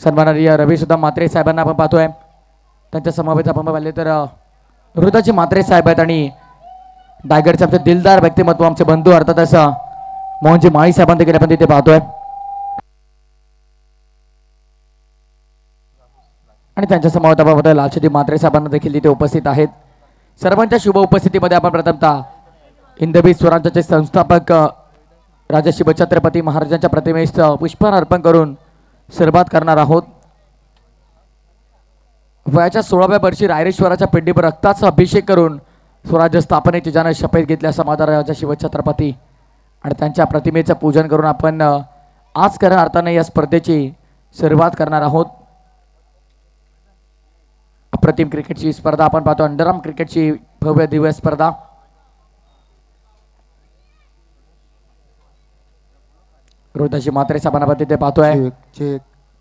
सन्माननीय रवी सुद्धा म्हात्रे साहेबांना आपण पाहतोय. त्यांच्या समवेत आपण पाहिले तर हृदयाची म्हात्रे साहेब आहेत आणि डायगडचे आमचे दिलदार व्यक्तिमत्व आमचे बंधू अर्थात असं मोहनजी माळी साहेबांना देखील आपण तिथे पाहतोय. आणि त्यांच्या समवेत आपण पाहतोय लालशेजी म्हात्रे साहेबांना देखील तिथे उपस्थित आहेत. सर्वांच्या शुभ उपस्थितीमध्ये आपण प्रथमतः हिंदवी स्वराज्याचे संस्थापक राजा शिवछत्रपती महाराजांच्या प्रतिमेस पुष्पहार अर्पण करून सुरुवात करणार आहोत. वयाच्या 16व्या वर्षी रायरेश्वराच्या पिंडीवर रक्ताचा अभिषेक करून स्वराज्य स्थापनेची ज्यानं शपथ घेतली असा माझा राजा शिवछत्रपती आणि त्यांच्या प्रतिमेचं पूजन करून आपण आज खऱ्या अर्थाने या स्पर्धेची सुरुवात करणार आहोत. अप्रतिम क्रिकेटची स्पर्धा आपण पाहतो. अंडरआर्म क्रिकेटची भव्य दिव्य स्पर्धा. हृदयाची म्हात्रे साहेबांना आपण तिथे पाहतोय.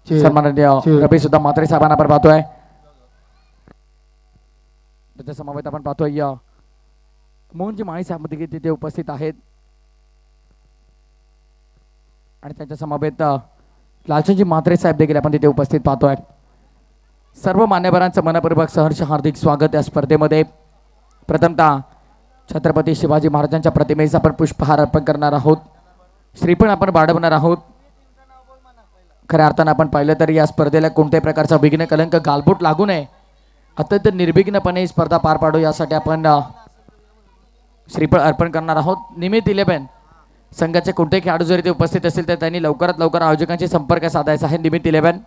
सन्माननीय रवी सुद्धा म्हात्रे साहेबांना आपण पाहतोय. त्याच्या समवेत आपण पाहतोय मोहनजी माळी साहेब देखील तिथे उपस्थित आहेत आणि त्यांच्या समवेत लालचंदजी म्हात्रे साहेब देखील आपण तिथे उपस्थित पाहतोय. सर्व मान्यवरांचं मनपूर्वक सहर्ष हार्दिक स्वागत या स्पर्धेमध्ये. प्रथमतः छत्रपती शिवाजी महाराजांच्या प्रतिमेस आपण पुष्पहार अर्पण करणार आहोत. श्रीफळ आपण वाढवणार आहोत. खऱ्या अर्थानं आपण पाहिलं तर या स्पर्धेला कोणत्याही प्रकारचा विघ्न कलंक गालबोट लागू नये अत्यंत निर्विघ्नपणे ही स्पर्धा पार पाडू यासाठी आपण श्रीफळ अर्पण करणार आहोत. निमित्त 11 संघाचे कोणते खेळाडू जरी ते उपस्थित असतील तर त्यांनी लवकरात लवकर आयोजकांशी संपर्क साधायचा आहे. निमित्त 11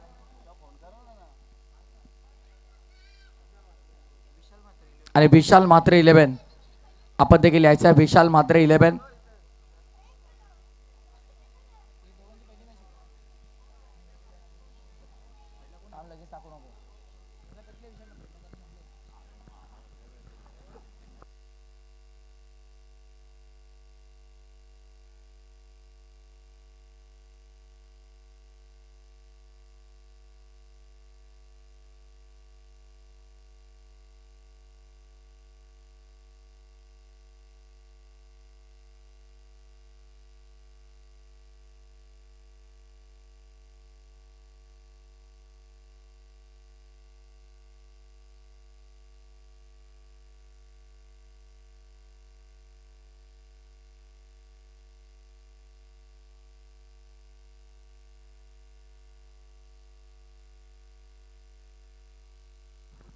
आणि विशाल म्हात्रे 11 आपण देखील यायचं आहे. विशाल म्हात्रे 11.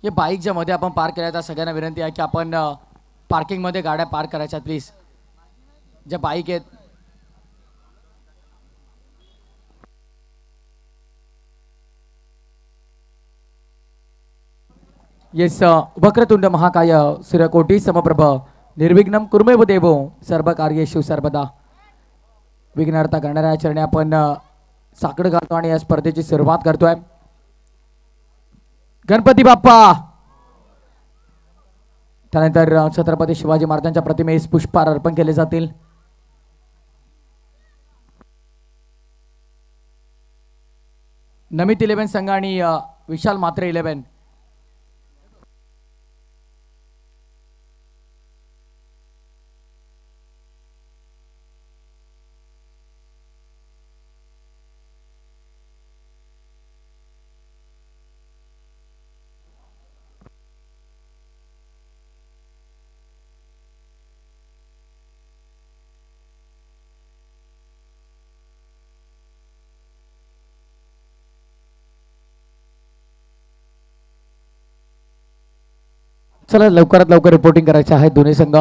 हे बाईक ज्या मध्ये आपण पार्क केल्या त्या सगळ्यांना विनंती आहे की आपण पार्किंग मध्ये गाड्या पार्क करायच्या प्लीज. ज्या बाईक आहेत येस वक्रतुंड महाकाय सूर्यकोटी समप्रभ निर्विघ्नं कुर्मेव देवो सर्व कार्येषु सर्वदा. विघ्नार्थ करणाऱ्या चरणी आपण साकडं घालतो आणि या स्पर्धेची सुरुवात करतोय. गणपती बाप्पा. त्यानंतर छत्रपती शिवाजी महाराजांच्या प्रतिमेस पुष्पहार अर्पण केले जातील. नमित 11 संघ आणि विशाल म्हात्रे 11. चला लवकरात लवकर रिपोर्टिंग करायचे आहे दोन्ही संघ.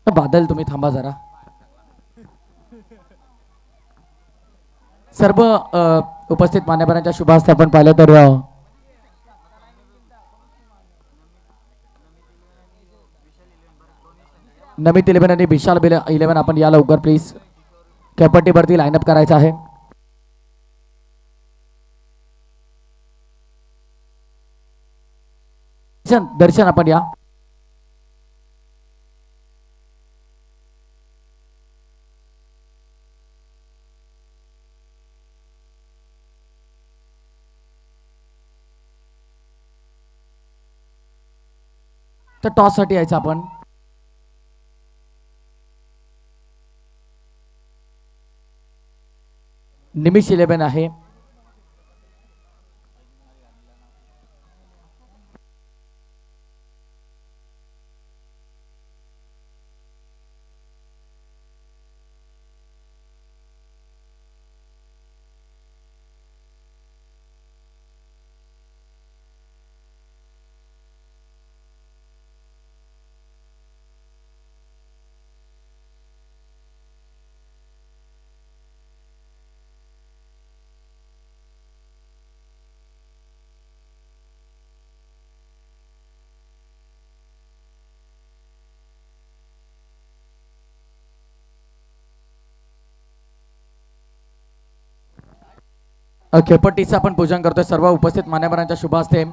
बादल तुम्ही थांबा जरा. सर्व उपस्थित मान्यवरांच्या शुभ हस्ते आपण पाहिलं तर नमित 11 आणि विशाल 11 आपण या लवकर प्लीज. कॅपटीवरती लाईनअप करायचं आहे. दर्शन आपण या. तर टॉस साठी यायचं आपण. निमिष 11 आहे. खेळपट्टीचं आपण पूजन करतोय सर्व उपस्थित मान्यवरांच्या शुभ हस्ते.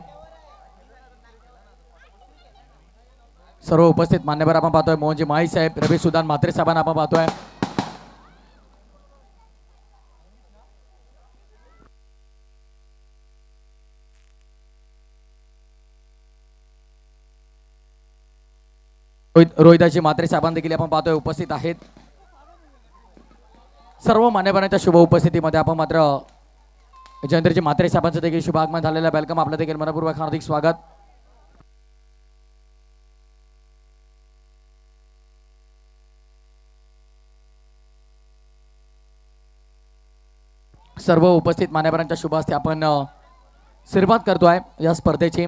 सर्व उपस्थित मान्यवर आपण पाहतोय. मोहनजी माळी साहेब, रवी सुदान म्हात्रे साहेबांना आपण पाहतोय. रोहिदाजी म्हात्रे साहेबांना देखील आपण पाहतोय उपस्थित आहेत. सर्व मान्यवरांच्या शुभ उपस्थितीमध्ये आपण मात्र जयेंद्रजी म्हात्रे साहेबांचं देखील शुभ आगमन झालेलं आहे. वेलकम, आपलं देखील मनपूर्वक हार्दिक स्वागत. सर्व उपस्थित मान्यवरांच्या शुभ हस्ते आपण सुरुवात करतोय या स्पर्धेची.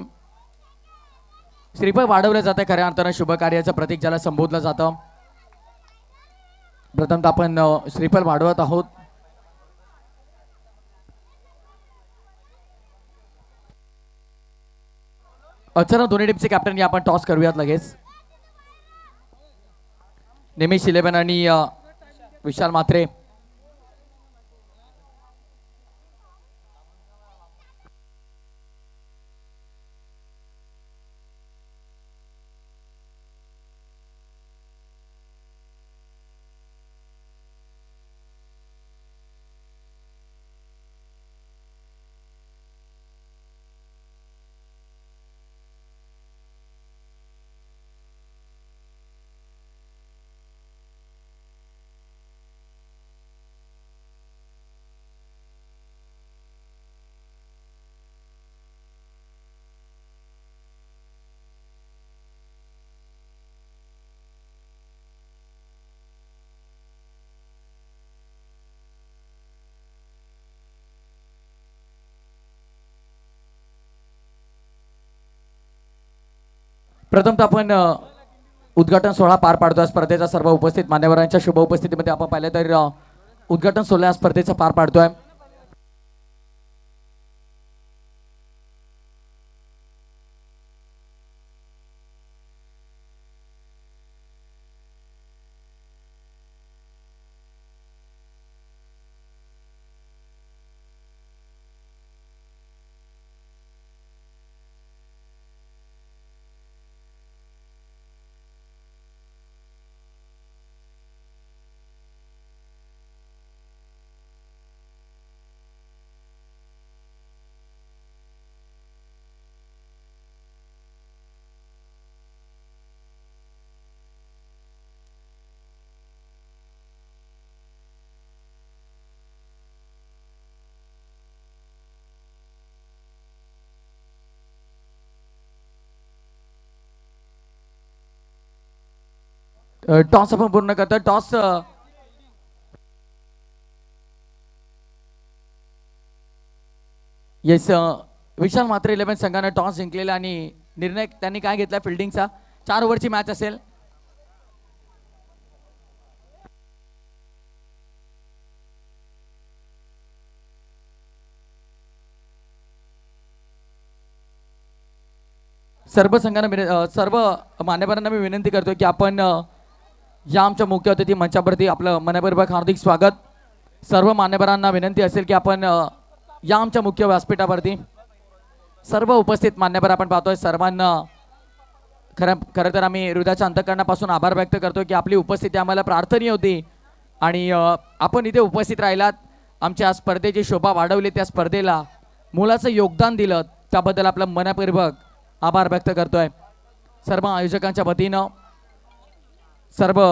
श्रीफळ वाढवलं जातं, खऱ्या अर्थानं शुभ कार्याचं प्रतीक ज्याला संबोधलं जातं. प्रथमतः आपण श्रीफळ वाढवत आहोत. अचानक दोन्ही टीमचे कॅप्टन आपण टॉस करूयात लगेच. निमिष 11 आणि विशाल म्हात्रे. प्रथमतः आपण उद्घाटन सोहळा पार पाडतोय. स्पर्धेचा सर्व उपस्थित मान्यवरांच्या शुभ उपस्थितीमध्ये आपण पाहिलं तर उद्घाटन सोहळा स्पर्धेचा पार पाडतोय. टॉस आपण पूर्ण करतो. टॉस येस विशाल म्हात्रे 11 संघाने टॉस जिंकलेला आणि निर्णय त्यांनी काय घेतला फिल्डिंगचा. 4 ओव्हरची मॅच असेल. सर्व संघांना सर्व मान्यवरांना मी विनंती करतो की आपण या आमच्या मुख्य अतिथी मंचावरती आपलं मनपूर्वक हार्दिक स्वागत. सर्व मान्यवरांना विनंती असेल की आपण या आमच्या मुख्य व्यासपीठावरती सर्व उपस्थित मान्यवर आपण पाहतोय सर्वांना खरं तर आम्ही हृदयाच्या अंतःकरणापासून आभार व्यक्त करतो की आपली उपस्थिती आम्हाला प्रार्थनीय होती आणि आपण इथे उपस्थित राहिलात, आमच्या स्पर्धेची शोभा वाढवली, त्या स्पर्धेला मोलाचं योगदान दिलं, त्याबद्दल आपलं मनपूर्वक आभार व्यक्त करतोय. सर्व आयोजकांच्या वतीनं सर्व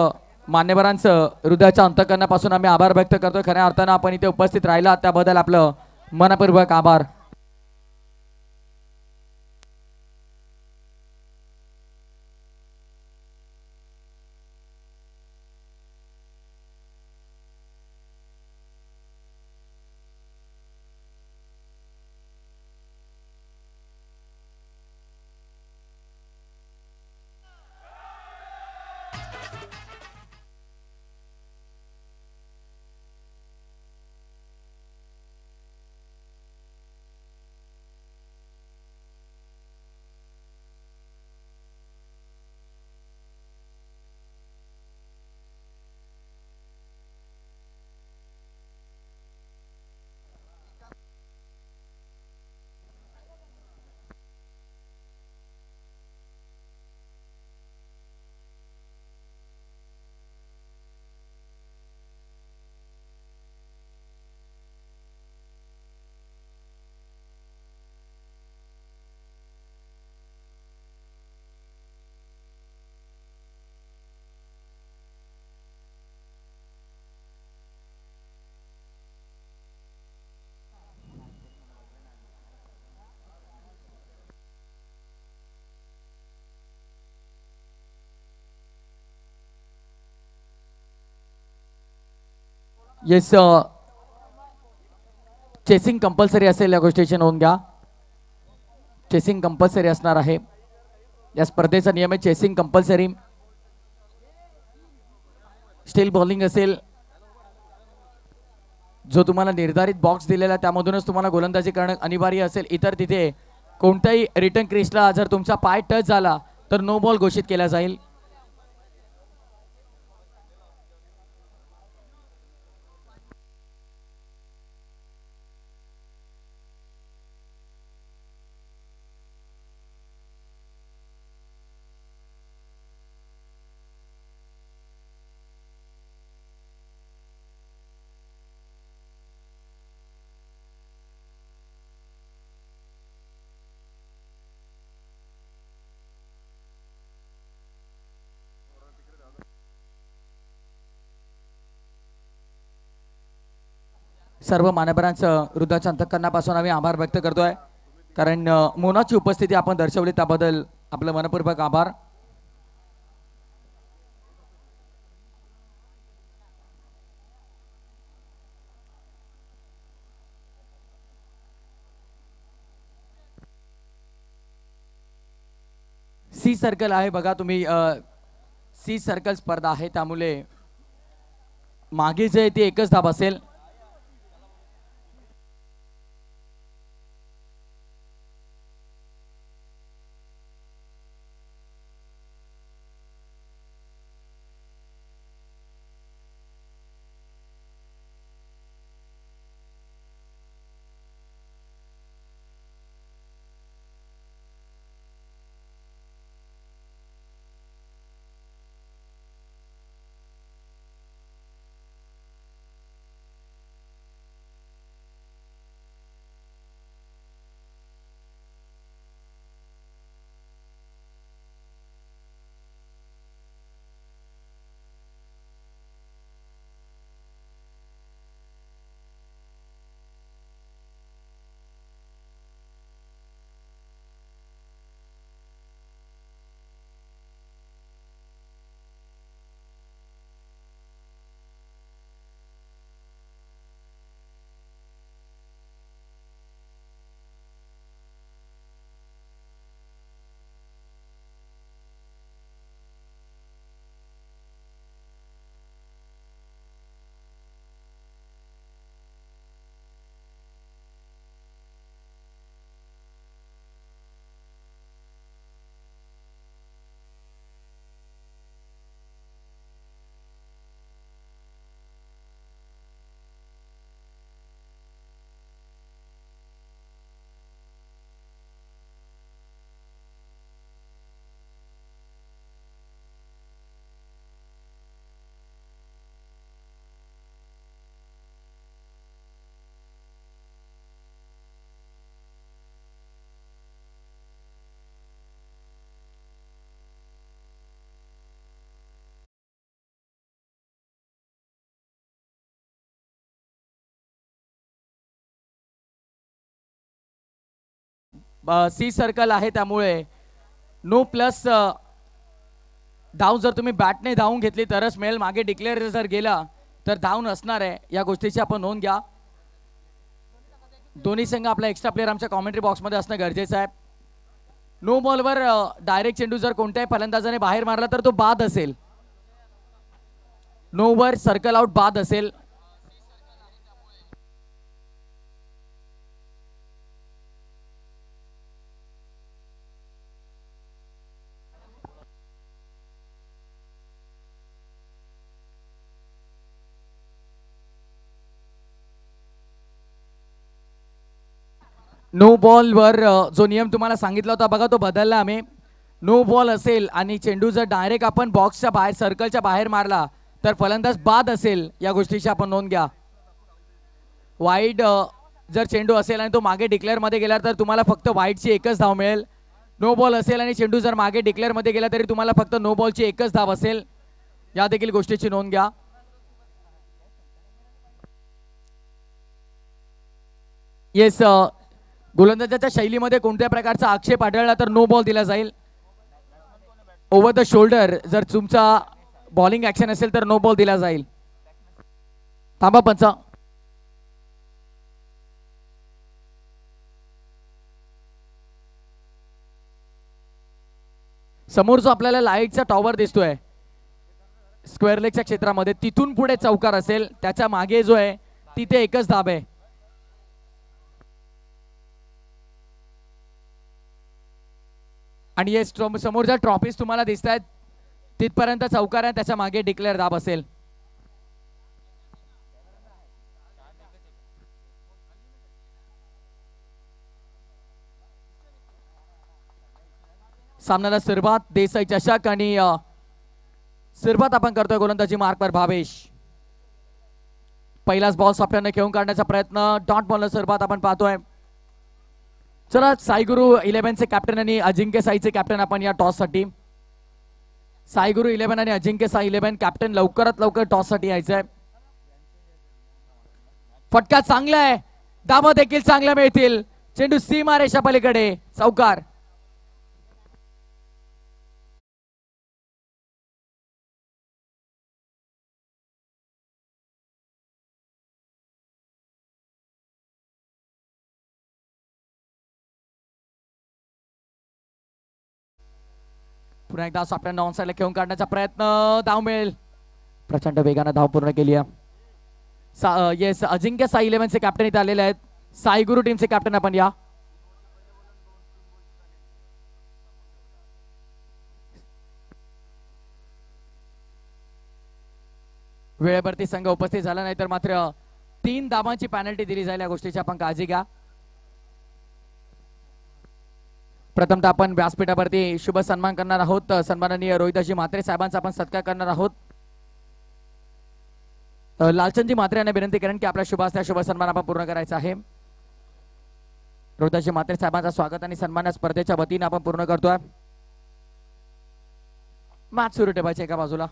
मान्यवरांचं हृदयाच्या अंतःकरणापासून आम्ही आभार व्यक्त करतोय. खऱ्या अर्थानं आपण इथे उपस्थित राहिलात त्याबद्दल आपलं मनपूर्वक आभार. येस, चेसिंग कंपल्सरी असेल, या गोष्टीची नोंद घ्या. चेसिंग कंपल्सरी असणार आहे. या स्पर्धेचा नियम आहे चेसिंग कंपल्सरी. स्टील बॉलिंग असेल, जो तुम्हाला निर्धारित बॉक्स दिलेला त्यामधूनच तुम्हाला गोलंदाजी करणं अनिवार्य असेल. इतर तिथे कोणत्याही रिटर्न क्रीजला जर तुमचा पाय टच झाला तर नो बॉल घोषित केला जाईल. सर्व मान्यवरांचं हृदयाच्या अंतःकरणापासून आम्ही आभार व्यक्त करतोय, कारण मोनाची उपस्थिती आपण दर्शवली त्याबद्दल आपलं मनपूर्वक आभार. सी सर्कल आहे बघा तुम्ही, सी सर्कल स्पर्धा आहे, त्यामुळे मागे जे ती एकच धाब असेल. सी सर्कल आहे, त्यामुळे नो प्लस धाव जर तुम्ही बॅटने धावून घेतली तरच मिळेल. मागे डिक्लेअर जर गेला तर धाव नसणार आहे. या गोष्टीची आपण नोंद घ्या. दोन्ही संघ आपला एक्स्ट्रा प्लेअर आमच्या कॉमेंट्री बॉक्समध्ये असणं गरजेचं आहे. नो बॉलवर डायरेक्ट चेंडू जर कोणत्याही फलंदाजाने बाहेर मारला तर तो बाद असेल. नो वर सर्कल आउट बाद असेल. नो बॉलवर जो नियम तुम्हाला सांगितला होता बघा, तो बदलला आम्ही. नो बॉल असेल आणि चेंडू जर डायरेक्ट आपण बॉक्सच्या बाहेर सर्कलच्या बाहेर मारला तर फलंदाज बाद असेल. या गोष्टीची आपण नोंद घ्या. वाईड जर चेंडू असेल आणि तो मागे डिक्लेअर मध्ये गेला तर तुम्हाला फक्त वाईडची एकच धाव मिळेल. नो बॉल असेल आणि चेंडू जर मागे डिक्लेअर मध्ये गेला तरी तुम्हाला फक्त नो बॉलची एकच धाव असेल. या देखील गोष्टीची नोंद घ्या. येस, गोलंदाजाच्या शैलीमध्ये कोणत्या प्रकारचा आक्षेप आढळला तर नो बॉल दिला जाईल. ओव्हर द शोल्डर जर तुमचा बॉलिंग ऍक्शन असेल तर नो बॉल दिला जाईल. थांबा पंच. समोर जो आपल्याला लाईटचा टॉवर दिसतोय स्क्वेअर लेगच्या क्षेत्रामध्ये, तिथून पुढे चौकार असेल, त्याच्या मागे जो आहे तिथे एकच धाब आहे. आणि ये समोर ज्या ट्रॉफीज तुम्हाला दिसत आहेत तिथपर्यंत चौकार आहे, त्याच्या मागे डिक्लेअर धाब असेल. सामन्याला सुरुवात देसाई चषक आणि सुरुवात आपण करतोय गोलंदाजी मार्कवर भावेश. पहिलाच बॉल सापट्याने खेळून काढण्याचा प्रयत्न. डॉट बॉलला सुरुवात आपण पाहतोय. चला, साईगुरु 11चे कॅप्टन आणि अजिंक्य साईचे कॅप्टन आपण या टॉस साठी. साईगुरु 11 आणि अजिंक्य साई 11 कॅप्टन लवकरात लवकर टॉस साठी यायचंय. फटका चांगला आहे, दाबा देखील चांगल्या मिळतील. चेंडू सीमा रेषा पलीकडे, चौकार. पुन्हा एकदा सापट्यांना ऑन साईडला खेळून काढण्याचा प्रयत्न. धाव मिळेल. प्रचंड वेगाने धाव पूर्ण केली आहे. येस, अजिंक्य साई 11चे कॅप्टन इथे आलेले आहेत. साईगुरु टीमचे कॅप्टन आपण या. वेळेवरती संघ उपस्थित झाला नाही तर मात्र 3 धावांची पॅनल्टी दिली जाईल. या गोष्टीची आपण काळजी घ्या. प्रथमतः आपण व्यासपीठावरती शुभ सन्मान करणार आहोत. सन्माननीय रोहिदासजी म्हात्रे साहेबांचा आपण सत्कार करणार आहोत. लालचंदजी म्हात्रे यांना विनंती करेन की आपल्या शुभ सन्मान आपण पूर्ण करायचा आहे. रोहिदासजी म्हात्रे साहेबांचा स्वागत आणि सन्मान स्पर्धेच्या वतीने आपण पूर्ण करतोय. मॅच सुरू ठेवायचे एका बाजूला.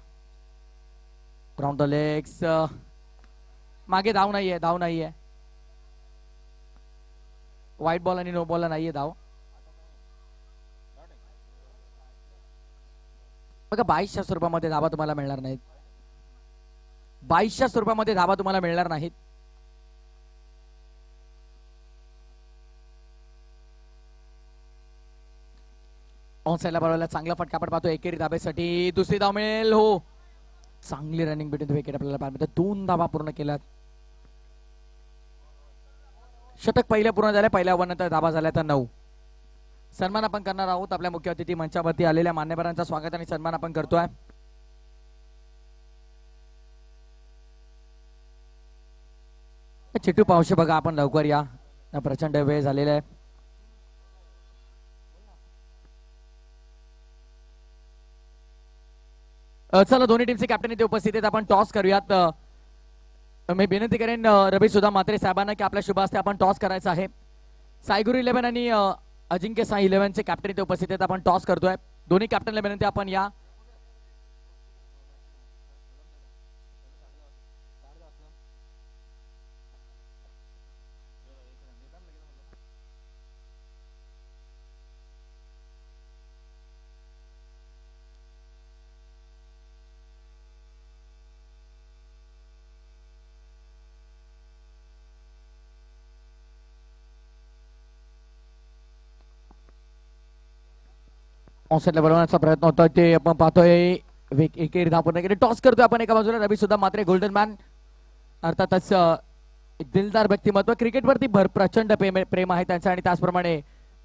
Ground the legs. मागे धाव नाहीये, धाव नाहीये. व्हाईट बॉल आणि नो बॉलला नाहीये धाव. बघा, 2200 स्वरूपामध्ये धावा तुम्हाला मिळणार नाहीत. 2200 स्वरूपामध्ये धावा तुम्हाला मिळणार नाहीत. ऑन साईडला बरोबर चांगला फटका आपण पाहतो एकेरी धाब्यासाठी. दुसरी धाव मिळेल. हो, चांगली रनिंग बिटवीन द विकेट आपल्याला पाहायला मिळते. 2 धावा पूर्ण केल्यात. शतक पहिल्या पूर्ण झाल्या. पहिल्या ओव्हरनंतर धावा झाल्या तर 9. सन्मान आपण करणार आहोत. आपल्या मुख्य अतिथी मंचावरती आलेल्या मान्यवरांचा स्वागत आणि सन्मान आपण करतोय. चिट्टू पावशे बघा, आपण लवकर या. प्रचंड वेळ झालेला आहे. चला, दोन्ही टीमचे कॅप्टन इथे उपस्थित आहेत. आपण टॉस करूयात. मी विनंती करेन रवी सुधा म्हात्रे साहेबांना की आपल्या शुभ हस्ते आपण टॉस करायचा आहे. साईगुरु 11 आणि अजिंक्य साई 11चे कॅप्टन इथे उपस्थित आहेत. आपण टॉस करतोय. दोन्ही कॅप्टनला विनंती आपण या. ऑनसेटला बनवण्याचा प्रयत्न होता ते आपण पाहतोय. एकेरी धाव पूर्ण केली. टॉस करतोय आपण एका बाजूला रवी सुद्धा मात्र गोल्डन मॅन अर्थातच एक दिलदार व्यक्तिमत्व. क्रिकेटवरती प्रचंड प्रेम आहे त्यांचं आणि त्याचप्रमाणे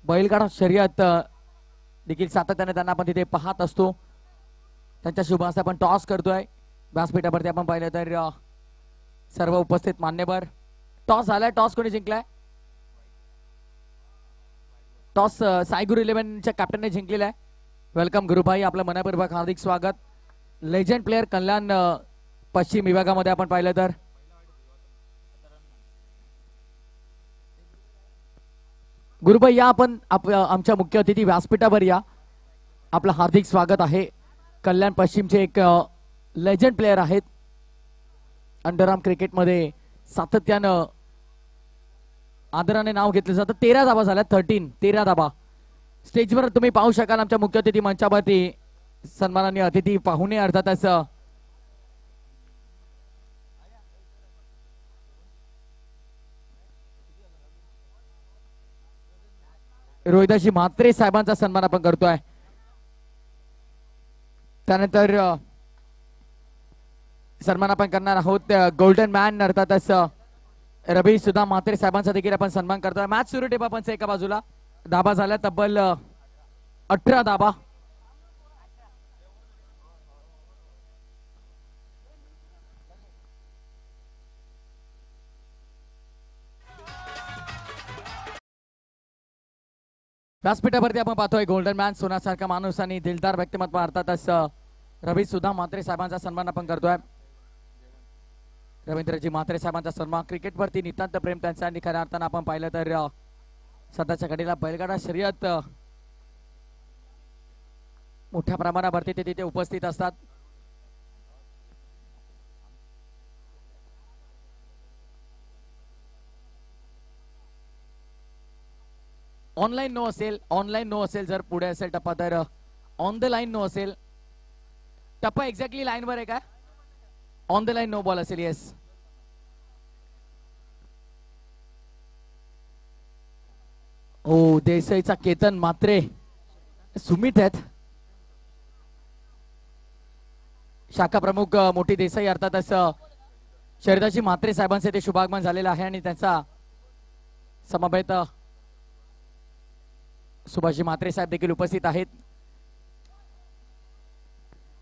बैलगाडा शर्यत देखील सातत्याने त्यांना आपण तिथे पाहत असतो. त्यांच्या शुभ हस्ते आपण टॉस करतोय. व्यासपीठावरती आपण पाहिलं तर सर्व उपस्थित मान्यवर. टॉस झालाय. टॉस कोणी जिंकलाय? टॉस साईगुरु 11च्या कॅप्टनने जिंकलेला आहे. वेलकम गुरुभाई, आपलं मनापूर्वक हार्दिक स्वागत. लेजंड प्लेअर कल्याण पश्चिम विभागामध्ये आपण पाहिलं तर गुरुभाई या आपण आमच्या मुख्य अतिथी व्यासपीठावर या. आपलं हार्दिक स्वागत आहे. कल्याण पश्चिमचे एक लेजंड प्लेअर आहेत. अंडरआर्म क्रिकेटमध्ये सातत्यानं आदराने नाव घेतलं जातं. 13 धाबा झाल्या. 13 धाबा. स्टेजवर तुम्ही पाहू शकाल आमच्या मुख्य अतिथी मंचावरती सन्माननीय अतिथी पाहुणे अर्थातच रोहिदासजी म्हात्रे साहेबांचा सन्मान आपण करतोय. त्यानंतर सन्मान आपण करणार आहोत गोल्डन मॅन अर्थातच रवी सुद्धा म्हात्रे साहेबांचा देखील आपण सन्मान करतोय. मॅच सुरू टेबा पण एका बाजूला. धाबा झाल्या तब्बल 18 धाबा. व्यासपीठावरती आपण पाहतोय गोल्डन मॅन सोन्यासारखा माणूस आणि दिलदार व्यक्तिमत्व अर्थातच रवी सुद्धा म्हात्रे साहेबांचा सन्मान आपण करतोय. रवींद्रजी म्हात्रे साहेबांचा सन्मान. क्रिकेटवरती नितांत प्रेम त्यांचा आणि खऱ्या अर्थानं आपण पाहिलं तर सध्याच्या घडीला बैलगाडा शर्यत मोठ्या प्रमाणावरती ते तिथे उपस्थित असतात. ऑनलाईन नो असेल जर पुढे असेल टप्पा तर ऑन द लाईन नो असेल. टप्पा एक्झॅक्टली लाईनवर आहे का? On the line no ball असेल. येस. हो देसाईचा केतन म्हात्रे सुमित आहेत. शाखा प्रमुख मोठी देसाई अर्थातच शर्यताची म्हात्रे साहेबांचे ते शुभागमन झालेलं आहे आणि त्यांचा समवेत सुभाषजी म्हात्रे साहेब देखील उपस्थित आहेत.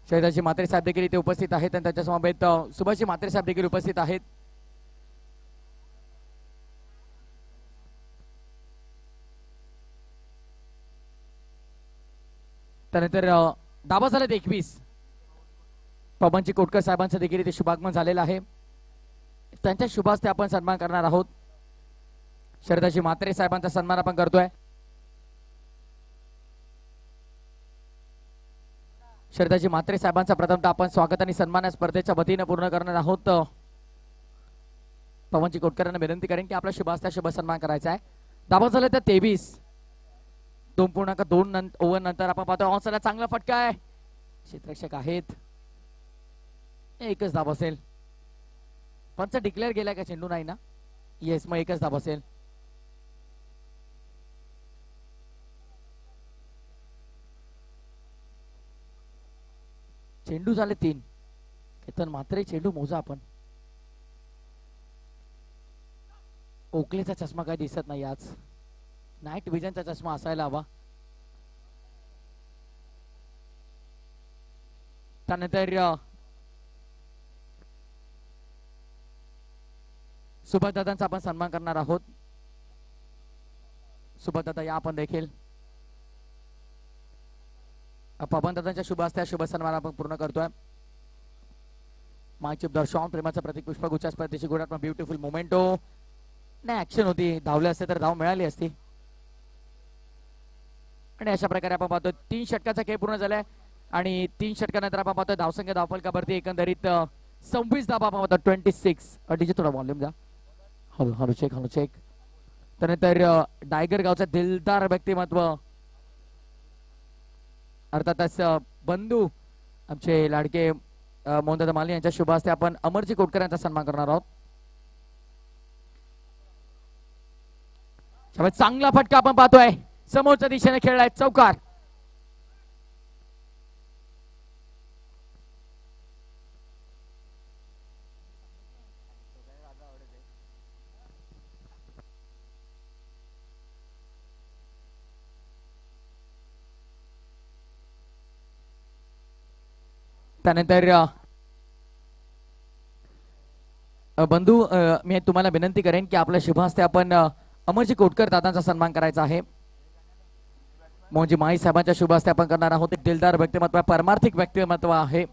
शर्यताची म्हात्रे साहेब देखील इथे उपस्थित आहेत आणि त्यांच्या समवेत सुभाषजी म्हात्रे साहेब देखील उपस्थित आहेत. त्यानंतर दाबा झाला 21. पवनजी कोटकर साहेबांचं देखील इथे शुभागमन झालेलं आहे. त्यांच्या शुभास्ते आपण सन्मान करणार आहोत. शर्यताची म्हात्रे साहेबांचा सन्मान आपण करतोय. शर्यताची म्हात्रे साहेबांचा प्रथमतः आपण स्वागत आणि सन्मान या स्पर्धेच्या वतीने पूर्ण करणार आहोत. पवनजी कोटकरांना विनंती करेन की आपला शुभास्ते शुभ सन्मान करायचा आहे. दाबा झाला तर 23. 2.2 ओव्हर नंतर आपण पाहतो ऑनसाइडला चांगला फटका आहे. क्षेत्ररक्षक आहेत. एकच धाब असेल. पंच डिक्लेअर केलाय का? चेंडू नाही ना? येस, मग एकच धाब असेल. चेंडू झाले 3. केतन म्हात्रे चेंडू मोजा आपण. ओकलेचा चष्मा काय दिसत नाही आज. नाईट विजनचा चष्मा असायला हवा. त्यानंतर सुभाष दादांचा आपण सन्मान करणार आहोत. सुभाष दादा या आपण देखील. पवन दादांच्या शुभ हस्ते शुभ सन्मान आपण पूर्ण करतोय. माय चिप दर्शन प्रेमाचा प्रतीक पुष्पगुच्छ स्पर्धेची गुणात्मक ब्युटिफुल मोमेंटो. नाही ऍक्शन होती. धावले असते तर धाव मिळाली असती. आणि अशा प्रकारे आपण पाहतो 3 षटकाचा खेळ पूर्ण झालाय आणि 3 षटकानंतर आपण पाहतो धावसंख्या धावफलकावरती एकंदरीत 26 धावा आपण पाहतो. 26. अडीचे थोडा व्हॉल्यूम द्या. हळू चेक. त्यानंतर डायगर गावचा दिलदार व्यक्तिमत्व अर्थातच बंधू आमचे लाडके मोहनदादा माली यांच्या शुभ हस्ते आपण अमरजी कोटकर यांचा सन्मान करणार आहोत. चांगला फटका आपण पाहतोय. समोरच्या दिशेने खेळलाय. चौकार. त्यानंतर बंधू मी तुम्हाला विनंती करेन की आपल्या शुभ हस्ते आपण अमरजी कोटकर दादांचा सन्मान करायचा आहे. म्हणजे माई साहेबांच्या शुभ हस्ते आपण करणार आहोत. एक दिलदार व्यक्तिमत्व परमार्थिक व्यक्तिमत्व आहे.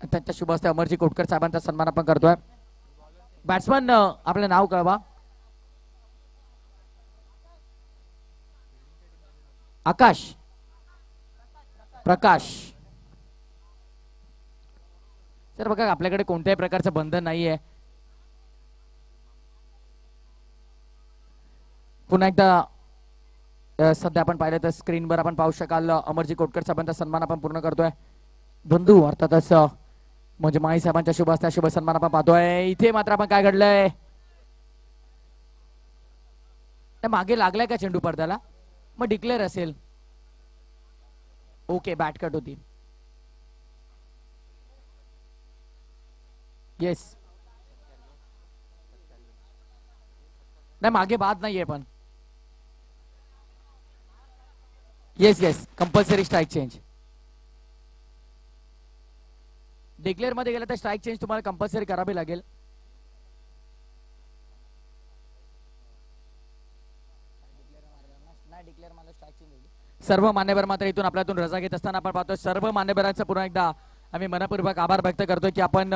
त्यांच्या शुभ हस्ते अमरजी कोटकर साहेबांचा सन्मान आपण करतोय. बॅट्समन आपलं नाव कळवा. आकाश प्रकाश. तर बघा आपल्याकडे कोणत्याही प्रकारचं बंधन नाहीये. पुन्हा एकदा सध्या आपण पाहिलं तर स्क्रीनवर आपण पाहू शकाल अमरजी कोटकर साहेबांचा सन्मान आपण पूर्ण करतोय. बंधू अर्थातच म्हणजे माई साहेबांच्या शुभ हस्ते शुभ सन्मान आपण पाहतोय. इथे मात्र आपण काय घडलंय, मागे लागलाय का चेंडू पडद्याला, मग डिक्लेअर असेल. ओके बॅट कट होती. येस नाही मागे बाद नाहीये पण. Yes yes compulsory strike change. Declare मध्ये गेलं तर स्ट्राईक चेंज तुम्हाला कंपल्सरी करावी लागेल. सर्व मान्यवर मात्र इथून आपल्यातून रजा घेत असताना आपण पाहतो. सर्व मान्यवरांचा पुन्हा एकदा आम्ही मनपूर्वक आभार व्यक्त करतोय की आपण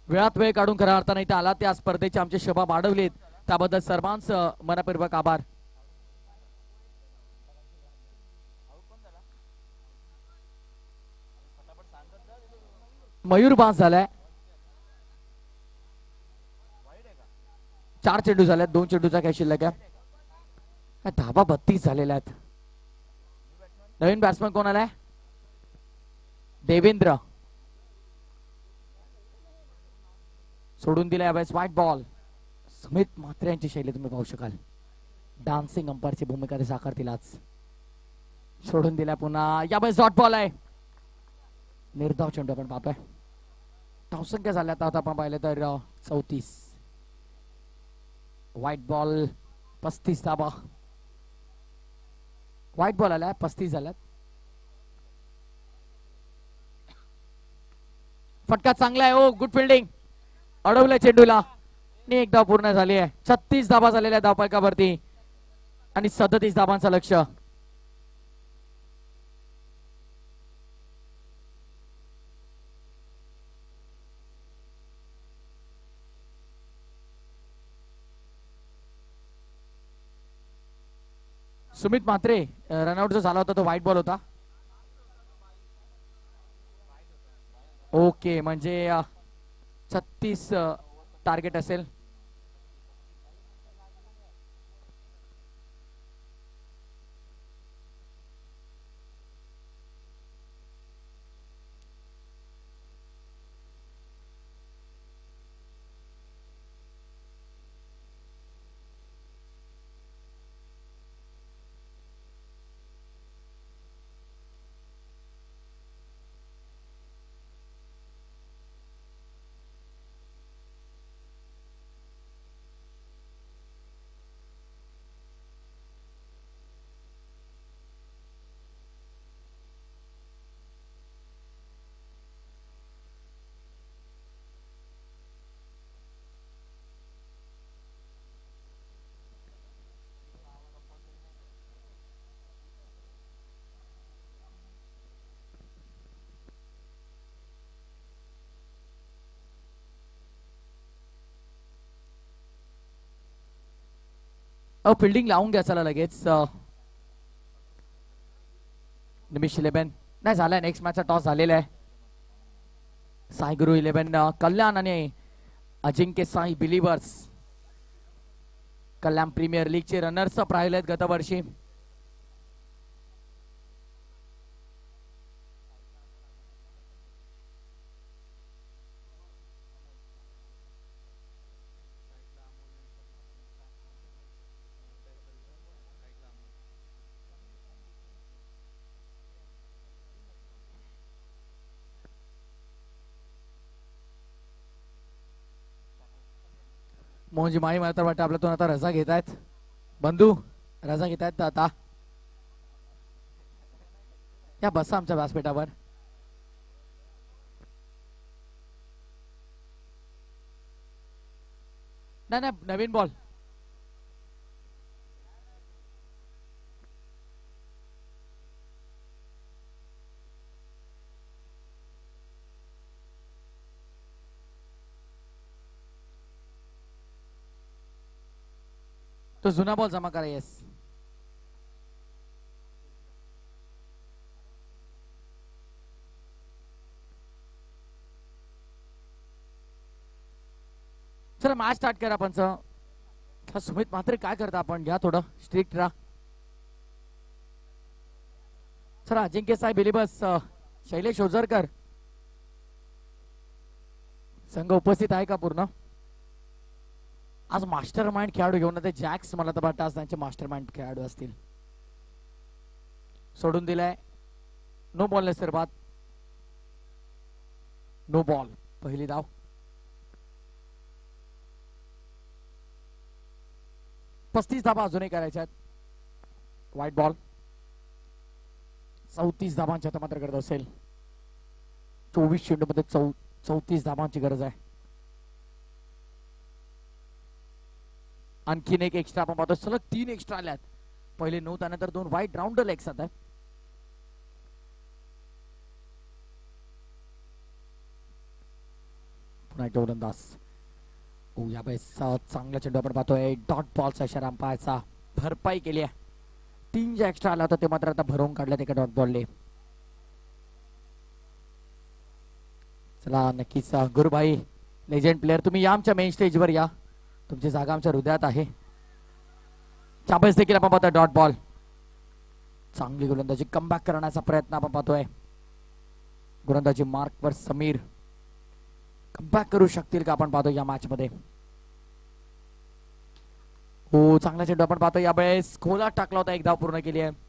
वेळात वेळ काढून खऱ्या अर्थाने इथे आला. त्या स्पर्धेची आमची शोभा वाढवलीत त्याबद्दल सर्वांचं मनपूर्वक आभार. मयूर बास झालाय. 4 चेंडू झाल्यात. 2 चेंडूचा काय शिल्लक आहे. धाबा 32 झालेल्या आहेत. नवीन बॅट्समन कोण आलाय, देवेंद्र. सोडून दिलाय यावेळेस व्हाईट बॉल. सुमित म्हात्रे यांची शैली तुम्ही पाहू शकाल. डान्सिंग अंपायरची भूमिका ते साकारतील आज. सोडून दिलाय पुन्हा. यावेळेस डॉट बॉल आहे. निर्धाव चेंडू आपण पाहतोय. धावसंख्या झाल्यात आता आपण पाहिलं तर 34. व्हाईट बॉल 35 धाबा. व्हाईट बॉल आलाय 35 झाल्यात. फटका चांगला आहे. ओ गुड फिल्डिंग. अडवलं चेंडूला. एक धाव पूर्ण झाली आहे. 36 धाबा झालेल्या धावफलकावरती आणि 37 धाबांचं लक्ष. सुमित म्हात्रे रनआउट जो झाला होता तो व्हाईट बॉल होता. ओके म्हणजे 36 टार्गेट असेल. फिल्डिंग लावून घ्या चला लगेच. निमिष 11 नाही झालाय. नेक्स्ट मॅचचा टॉस झालेला आहे. साई गुरु 11 कल्याण आणि अजिंक्य साई बिलीवर्स कल्याण प्रीमियर लीगचे रनर्स अप राहिले आहेत गतवर्षी. मोहनजी माळी मला तर वाटतं आपल्यातून आता रजा घेत आहेत. बंधू रजा घेत आहेत आता. या बसा आमच्या व्यासपीठावर. नाही नाही, नवीन बॉल. तो जुना बॉल जमा करा. येस. चला मॅच स्टार्ट करा. पंच सुमित म्हात्रे काय करता आपण, घ्या थोडं स्ट्रिक्ट राहा. चला अजिंक्य साहेब बिलिबस, शैलेश ओझरकर, संघ उपस्थित आहे का पूर्ण? आज मास्टर माइंड खेळाडू घेऊन ते जॅक्स, मला तर वाटतं आज त्यांचे मास्टर माइंड खेळाडू असतील. सोडून दिलाय. नो बॉल ने सुरुवात. No ball. पहिली धाव. पस्तीस धाबा अजूनही करायच्यात. White ball. 34 धाबांची आता मात्र गरज असेल. 24 चेंडू मध्ये 34 धाबांची गरज आहे. आणखीन एक एक्स्ट्रा आपण पाहतो. सलग 3 एक्स्ट्रा आल्यात. पहिले 9 त्यानंतर 2 वाईट राऊंडर एक साथ आहे. पुन्हा गोलंदाज. या वेळेस चांगला चेंडू आपण पाहतोय. डॉट बॉलचा इशारा अंपायरचा. भरपाई केली आहे. 3 जे एक्स्ट्रा आला होता ते मात्र आता भरवून काढल्यात एका डॉट बॉलने. चला नक्कीच गुरुभाई लेजेंड प्लेअर, तुम्ही या आमच्या मेन स्टेजवर या. तुमची जागा आमच्या हृदयात आहे. चाबेस देखील आपण पाहतोय. Dot ball. चांगली गोलंदाजी, कमबॅक करण्याचा प्रयत्न आपण पाहतोय. गोलंदाजी मार्कवर समीर. कमबॅक करू शकतील का आपण पाहतो या मॅच मध्ये. हो चांगला चेंडू आपण पाहतो. यावेळेस खोला टाकला होता. एक धाव पूर्ण केली आहे.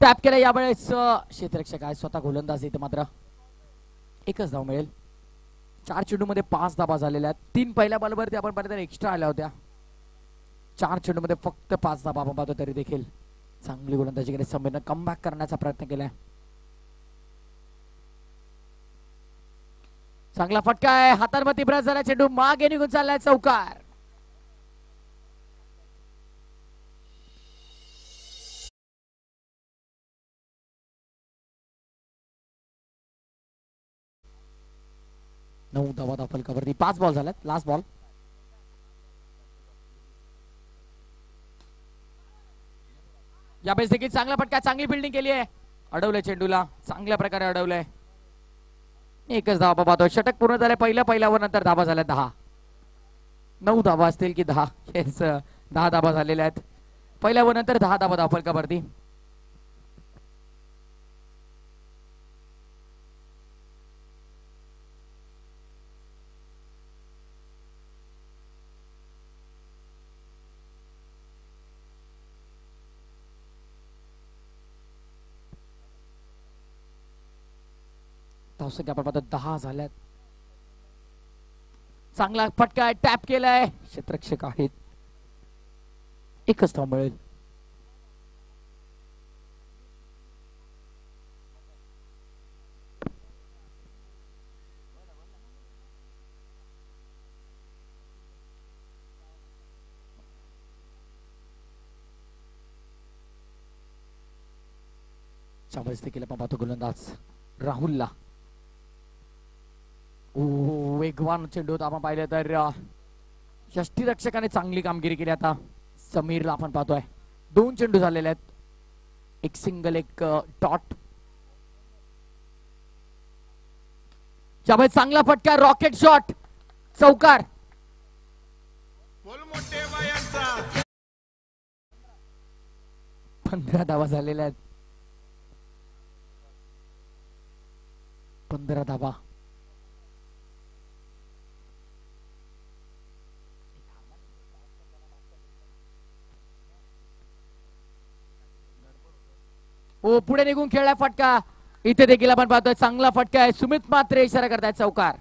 टॅप केला यावेळेस. क्षेत्ररक्षक आहे स्वतः गोलंदाज. इथे मात्र एकच धाव मिळेल. 4 चेंडू मध्ये 5 धाबा झालेल्या आहेत. 3 पहिल्या बॉलवरती आपण पाहिलं तर एक्स्ट्रा आल्या होत्या. 4 चेंडू मध्ये फक्त 5 धाबा आपण पाहतो. तरी देखील चांगली गोलंदाजी केली. समीरनं कमबॅक करण्याचा प्रयत्न केलाय. चांगला फटका आहे. हातांमध्ये ब्रश झाला. चेंडू मागे निघून चाललाय. चौकार. नऊ धावा फलकावरती. 5 बॉल झाल्यात. Last ball. यावेळेस देखील चांगला फटका. चांगली फिल्डिंग केली आहे. अडवलंय चेंडूला. चांगल्या प्रकारे अडवलंय. एकच धावा पाहतो. षटक पूर्ण झालंय. पहिल्यावर नंतर धावा झाल्या 10. 9 धावा असतील की 10. 10 धावा झालेल्या आहेत. पहिल्यावर नंतर 10 धावा फलकावरती. आपण पाहतो 10 झाल्यात. चांगला फटका. टॅप केलाय. क्षेत्ररक्षक आहेत. एकच धाव मिळेल. त्यावेळेस देखील आपण पाहतो गोलंदाज राहुलला. वेगवान चेंडू आपण पाहिले तर यष्टीरक्षकाने चांगली कामगिरी केली. आता समीरला आपण पाहतोय. 2 चेंडू झालेले आहेत. एक सिंगल एक डॉट. त्यामुळे चांगला फटका. Rocket shot. चौकार. 15 धावा झालेल्या आहेत. 15 धावा. पुढे निघून खेळला फटका. इथे देखील आपण पाहतोय चांगला फटका आहे. सुमित मात्रे इशारा करतायत चौकार.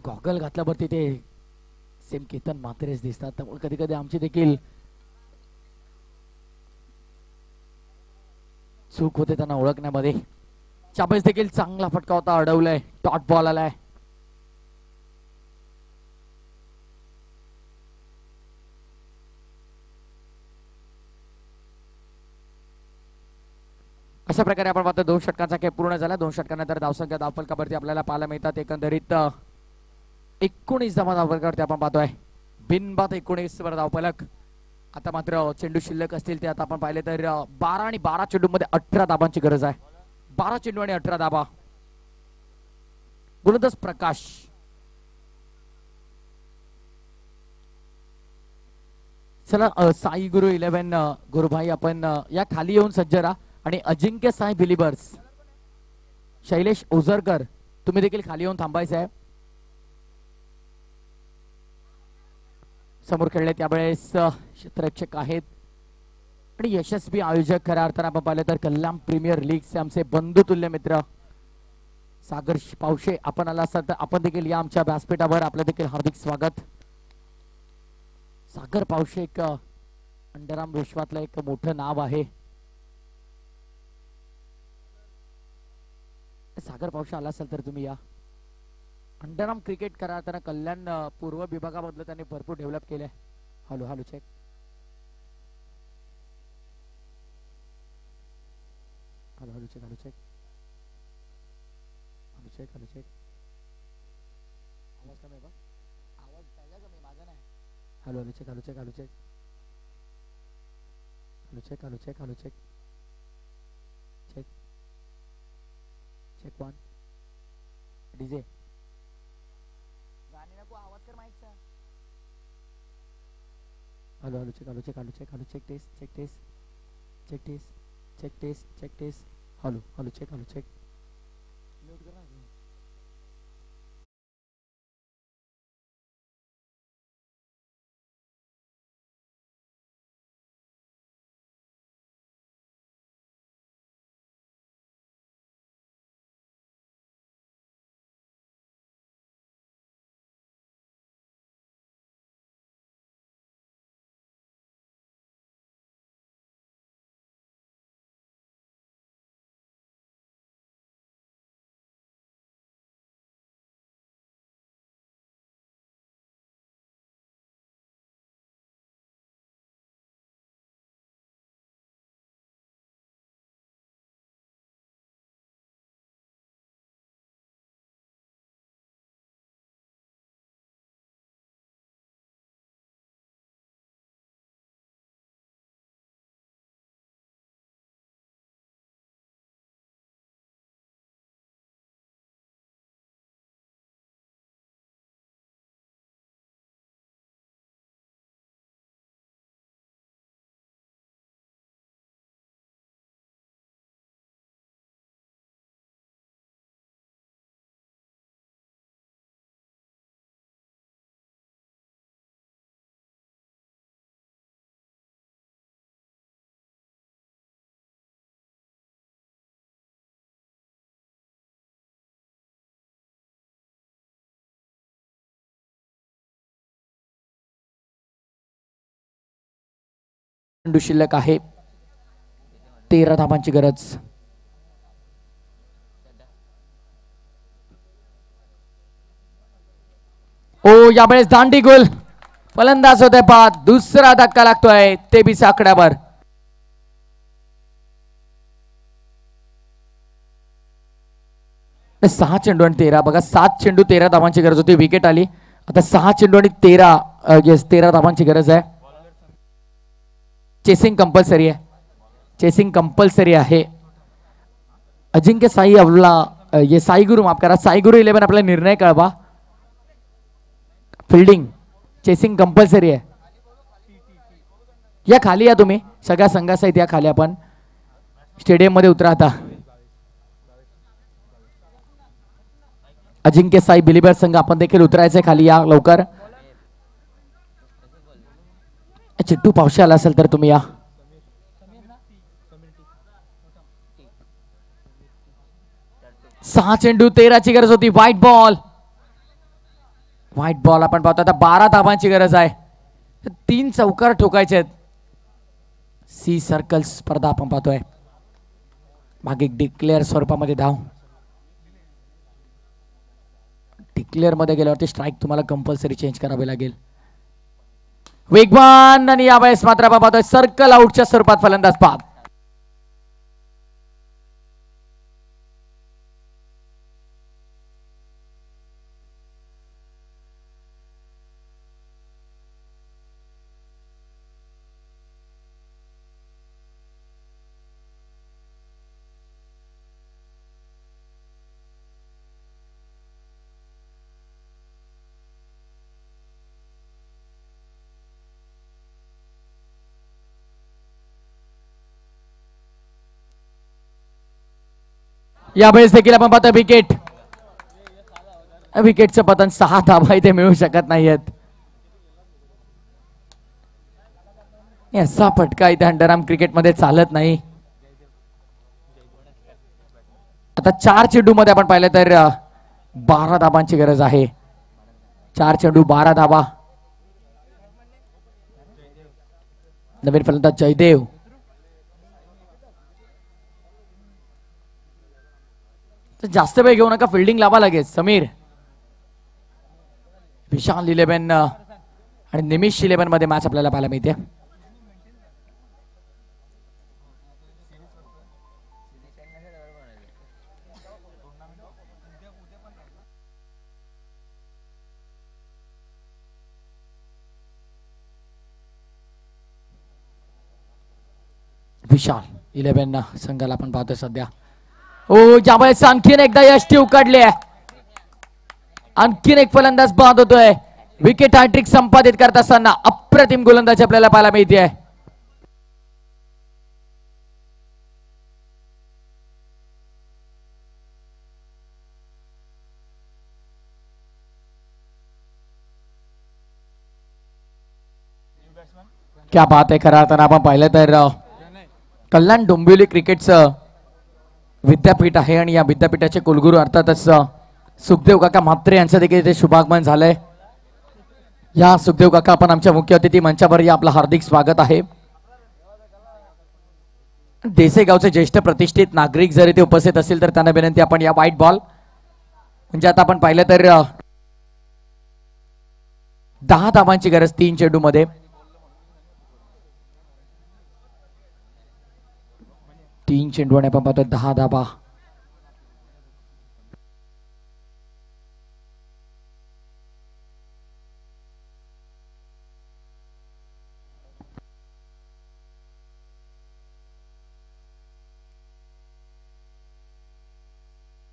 गॉगल घातल्यावरती ते सेम केतन मात्रेच दिसतात. त्यामुळे कधी कधी आमची देखील चूक होते त्यांना ओळखण्यामध्ये. चाबेस देखील चांगला फटका होता, अडवलाय. डॉट बॉल आलाय. अशा प्रकारे आपण पाहतो 2 षटकांचा खेळ पूर्ण झाला. 2 षटकानंतर धावसंख्या धावफलकावरती आपल्याला पाहायला मिळतात एकंदरीत 19 धावफलकावरती आपण पाहतोय बिनबाद 19 वर धावफलक. आता मात्र चेंडू शिल्लक असतील ते आता आपण पाहिले तर 12 आणि 12 चेंडूमध्ये 18 धाबांची गरज आहे. 12 चेंडू आणि 18 धाबा. गोलंदाज प्रकाश. चला साई गुरु 11 गुरुभाई आपण या खाली येऊन सज्ज राहा. आणि अजिंक्य साई बिलिबर्स शैलेश ओझरकर तुम्ही देखील खाली येऊन थांबायचं आहे. समोर खेळले त्यावेळेस क्षेत्ररक्षक आहेत आणि यशस्वी आयोजक खऱ्या अर्थानं आपण पाहिलं तर कल्याण प्रीमियर लीगचे आमचे बंधुतुल्य मित्र सागर पावशे आपण आला असता तर आपण देखील या आमच्या व्यासपीठावर आपलं देखील हार्दिक स्वागत. सागर पावशे एक अंडरआर्म विश्वातलं एक मोठं नाव आहे. सागर पावशे आला असेल तर तुम्ही या. अंडरआर्म क्रिकेट करा त्यांना कल्याण पूर्व विभागामधलं त्यांनी भरपूर डेव्हलप केलंय. Hello hello check. Hello hello check. Hello check. Hello check. Hello check. आवाज कमी आहे का? आवाज पहिला कमी माझा नाही. Hello hello check. Hello check. Hello check. Hello check. Hello check. Hello check. Check check 1 DJ गाणी नको आवाज कर माईकचा. Hello hello check. Hello check. Hello check. Hello check test. Check test. Check test. Check test. Check test. Hello hello check. Hello check. Mute कर ना. चेंडू शिल्लक आहे. 13 धाबांची गरज. ओ यावेळेस दांडी गोल. फलंदाज होते बाद. दुसरा धक्का लागतोय ते बी आकड्यावर. सहा चेंडू आणि 13 बघा. 7 चेंडू 13 धाबांची गरज होती. विकेट आली. आता 6 चेंडू आणि 13 धाबांची गरज आहे. चेसिंग कंपल्सरी आहे. चेसिंग कंपल्सरी आहे. अजिंक्य साई अवला ये साई गुरु माफ करा. साई गुरु 11 आपला निर्णय कळवा. फिल्डिंग चेसिंग कंपल्सरी आहे. या खाली या तुम्ही सगळ्या संघासहित या खाली. आपण स्टेडियम मध्ये उतरा आता. अजिंक्य साई बिलिबर संघ आपण देखील उतरायचंय खाली. या लवकर. चिट्टू पावशे आला असेल तर तुम्ही या. 6 चेंडू 13ची गरज होती. White ball. व्हाईट बॉल आपण पाहतो आता 12 धाबांची गरज आहे. 3 चौकार ठोकायचे आहेत. सी सर्कल स्पर्धा आपण पाहतोय. मागे डिक्लेअर स्वरूपामध्ये धाव. डिक्लेअर मध्ये गेल्यावरती स्ट्राईक तुम्हाला कंपल्सरी चेंज करावे लागेल. वेगवान आणि यावेळेस मात्र आपण पाहतोय सर्कल आउटच्या स्वरूपात फलंदाज बाद. यावेळेस देखील आपण पाहतो विकेट. विकेटचं पतन 6 धाबा इथे मिळू शकत नाहीयेत. असा फटका इथे अंडरआर्म क्रिकेटमध्ये चालत नाही. आता 4 चेंडू मध्ये आपण पाहिलं तर 12 धाबांची गरज आहे. 4 चेंडू 12 धाबा. नवीन फलंदाज जयदेव. जास्त वेळ घेऊ नका, फिल्डिंग लावा लागेल. समीर. विशाल 11 आणि निमिष 11 मध्ये मॅच आपल्याला पाहायला मिळते. विशाल 11 संघाला आपण पाहतोय सध्या. ओ ज्यावेळेस आणखीन एकदा यष्टी उकाडले. आणखीन एक फलंदाज बाद होतोय. विकेट हॅट्रिक संपादित करत असताना अप्रतिम गोलंदाजी आपल्याला पाहायला मिळते. क्या बात आहे. खरं तर आपण पाहिलं तर कल्याण डोंबिवली क्रिकेटचं विद्यापीठ आहे आणि या विद्यापीठाचे कुलगुरू अर्थातच सुखदेव काका म्हात्रे यांचं देखील इथे शुभागमन झालंय. या सुखदेव काका आपण आमच्या मुख्य अतिथी मंचावर या आपलं हार्दिक स्वागत आहे. देसेगावचे ज्येष्ठ प्रतिष्ठित नागरिक जर इथे उपस्थित असतील तर त्यांना विनंती आपण या व्हाईट बॉल म्हणजे आता आपण पाहिलं तर 10 धाबांची गरज 3 चेंडू मध्ये. 3 चेंडू आणि आपण पाहतो 10 धाबा.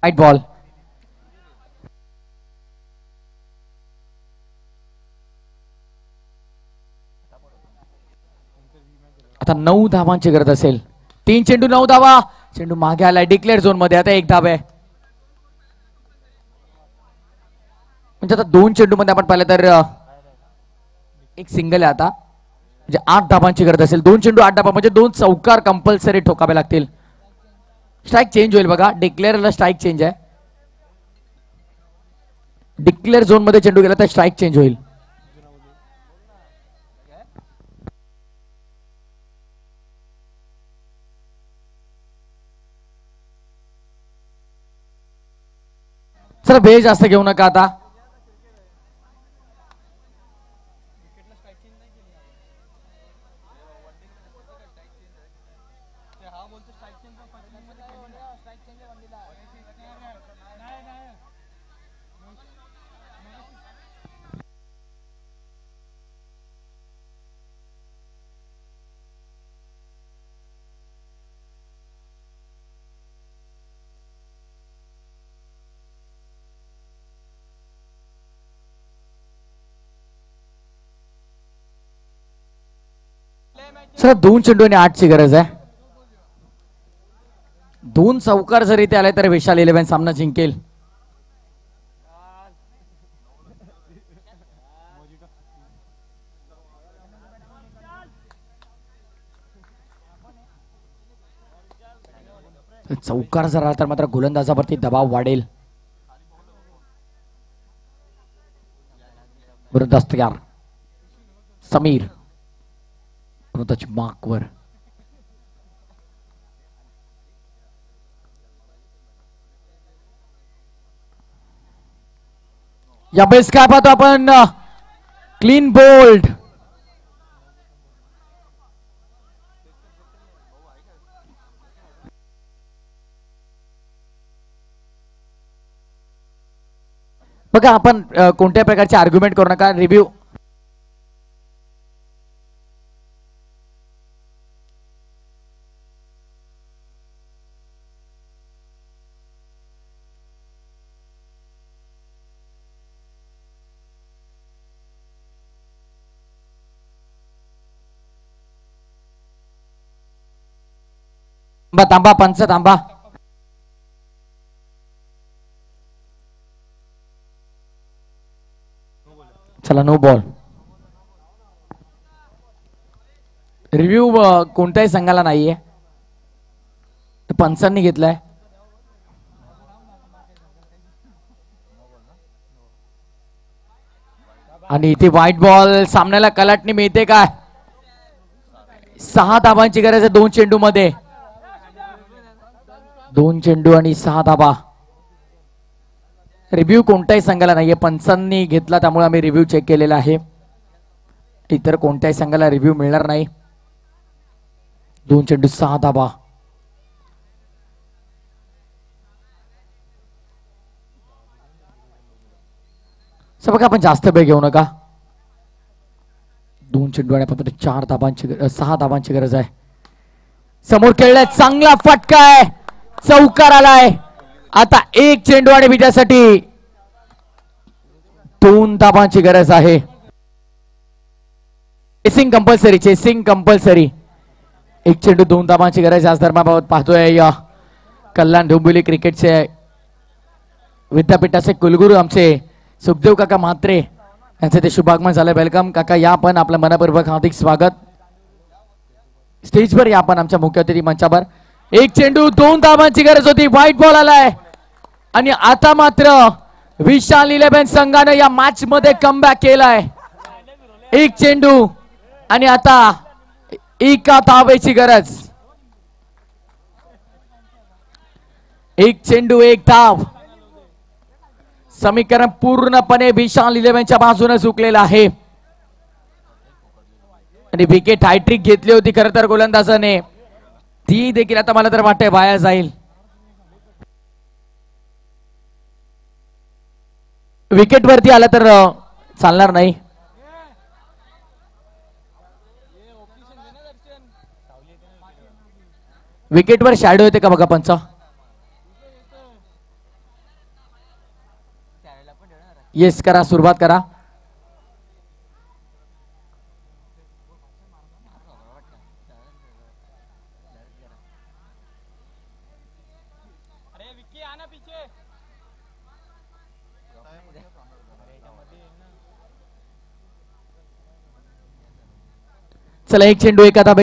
White ball. आता 9 धाबांची गरज असेल. 3 चेंडू 9 धावा. चेंडू मागे आलाय डिक्लेअर झोन मध्ये. आता 1 धाब आहे. म्हणजे आता 2 चेंडू मध्ये आपण पाहिलं तर एक सिंगल आहे. आता म्हणजे 8 धाबांची गरज असेल. 2 चेंडू 8 धाबा म्हणजे 2 चौकार कंपल्सरी ठोकावे लागतील. स्ट्राईक चेंज होईल बघा. डिक्लेअरला स्ट्राईक चेंज आहे. डिक्लेअर झोन मध्ये चेंडू गेला तर स्ट्राईक चेंज होईल. चला वेळ जास्त घेऊ नका. आता सर 2 चेंडू आणि 8 ची गरज आहे. 2 चौकार जर इथे आले तर विशाल 11 सामना जिंकेल. चौकार जर आला तर मात्र गोलंदाजावरती दबाव वाढेल. गोलंदाज तयार. समीर गोलंदाज मार्कवर. या बेस काय पाहतो आपण, क्लीन बोल्ड. बघा आपण कोणत्या प्रकारचे आर्ग्युमेंट करू नका. रिव्ह्यू थांबा पंच थांबा. चला नो बॉल. रिव्ह्यू कोणत्याही संघाला नाहीये, पंचांनी घेतलाय. आणि इथे व्हाईट बॉल. सामन्याला कलाटणी मिळते काय? 6 धाबांची गरज आहे 2 चेंडू मध्ये. 2 चेंडू आणि 6 धाबा. रिव्ह्यू कोणत्याही संघाला नाहीये, पंचांनी घेतला त्यामुळे आम्ही रिव्ह्यू चेक केलेला आहे. इतर कोणत्याही संघाला रिव्ह्यू मिळणार नाही. 2 चेंडू 6 धाबा. बघा आपण जास्त वेळ घेऊ नका. 2 चेंडू आणि फक्त 4 धाबांची 6 धाबांची गरज आहे. समोर खेळलाय, चांगला फटका आहे, चौकार आलाय. आता 1 चेंडू आणि विजयासाठी 2 धाबांची गरज आहे. Chasing compulsory, chasing compulsory. 1 चेंडू 2 धाबांची गरज. आज धर्माबाबत पाहतोय या कल्याण डोंबिवली क्रिकेटचे विद्यापीठाचे कुलगुरू आमचे सुखदेव काका म्हात्रे यांचे ते शुभागमन झालं. वेलकम काका, या पण आपलं मनपूर्वक हार्दिक स्वागत. स्टेजवर या आपण आमच्या मुख्य अतिथी मंचावर. 1 चेंडू 2 धाबांची गरज होती. व्हाईट बॉल आलाय आणि आता मात्र विशाल 11 संघाने या मॅच मध्ये कमबॅक केलाय. 1 चेंडू आणि आता 1 धावेची गरज. 1 चेंडू 1 धाव. समीकरण पूर्णपणे विशाल 11च्या बाजूने झुकलेलं आहे. आणि विकेट हायट्रिक घेतली होती खरं तर गोलंदाजाने, ती देखील आता मला तर वाटते वाया जाईल. विकेट वरती आला तर चालणार नाही. विकेटवर शॅडो येते का बघा पंच. येस करा, सुरुवात करा. चला 1 चेंडू 1 धाव.